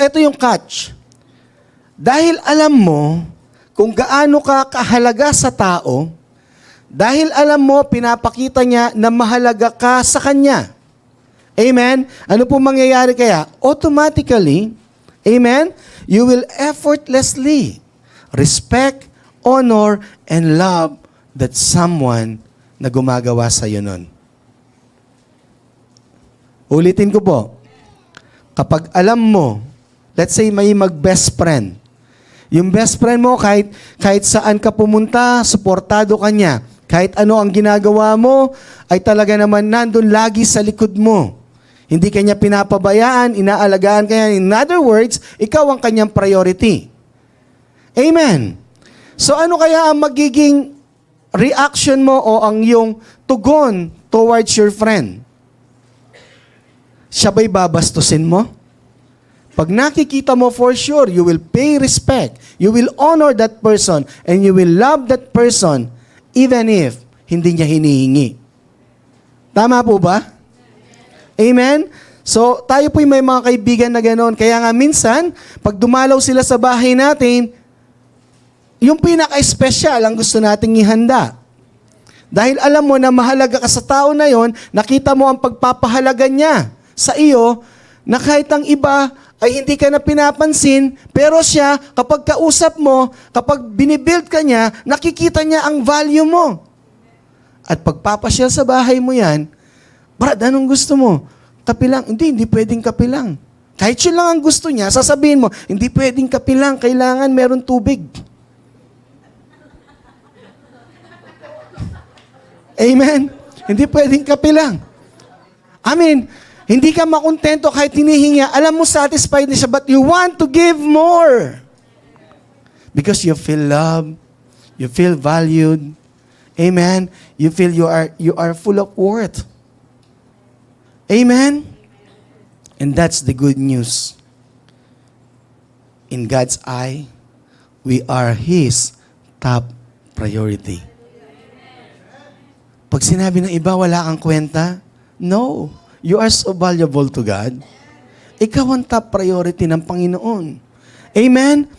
ito yung catch. Dahil alam mo kung gaano ka kahalaga sa tao, dahil alam mo, pinapakita niya na mahalaga ka sa Kanya. Amen? Ano po mangyayari kaya? Automatically, amen, you will effortlessly respect, honor, and love that someone na gumagawa sa iyo nun. Ulitin ko po. Kapag alam mo, let's say may mag-best friend. Yung best friend mo, kahit saan ka pumunta, suportado ka niya. Kahit ano ang ginagawa mo, ay talaga naman nandun lagi sa likod mo. Hindi kanya pinapabayaan, inaalagaan kanya. In other words, ikaw ang kanyang priority. Amen. So ano kaya ang magiging reaction mo o ang iyong tugon towards your friend? Siya ba'y babastusin mo? Pag nakikita mo, for sure, you will pay respect, you will honor that person, and you will love that person even if hindi niya hinihingi. Tama po ba? Amen? So, tayo po'y may mga kaibigan na gano'n. Kaya nga minsan, pag dumalaw sila sa bahay natin, yung pinaka-espesyal ang gusto nating ihanda. Dahil alam mo na mahalaga ka sa tao na yon, nakita mo ang pagpapahalaga niya sa iyo, na kahit ang iba ay hindi ka na pinapansin, pero siya, kapag kausap mo, kapag binibuild ka niya, nakikita niya ang value mo. At pagpapasyal sa bahay mo yan, Brad, anong gusto mo? Kape lang? Hindi pwedeng kape lang. Kahit yun lang ang gusto niya, sasabihin mo, hindi pwedeng kape lang, kailangan meron tubig. Amen? Hindi pwedeng kape lang. Hindi ka makontento kahit hinihingi. Alam mo, satisfied na siya, but you want to give more. Because you feel loved, you feel valued. Amen? You feel you are full of worth. Amen? And that's the good news. In God's eye, we are His top priority. Pag sinabi ng iba, wala kang kwenta, no. You are so valuable to God. Ikaw ang top priority ng Panginoon. Amen?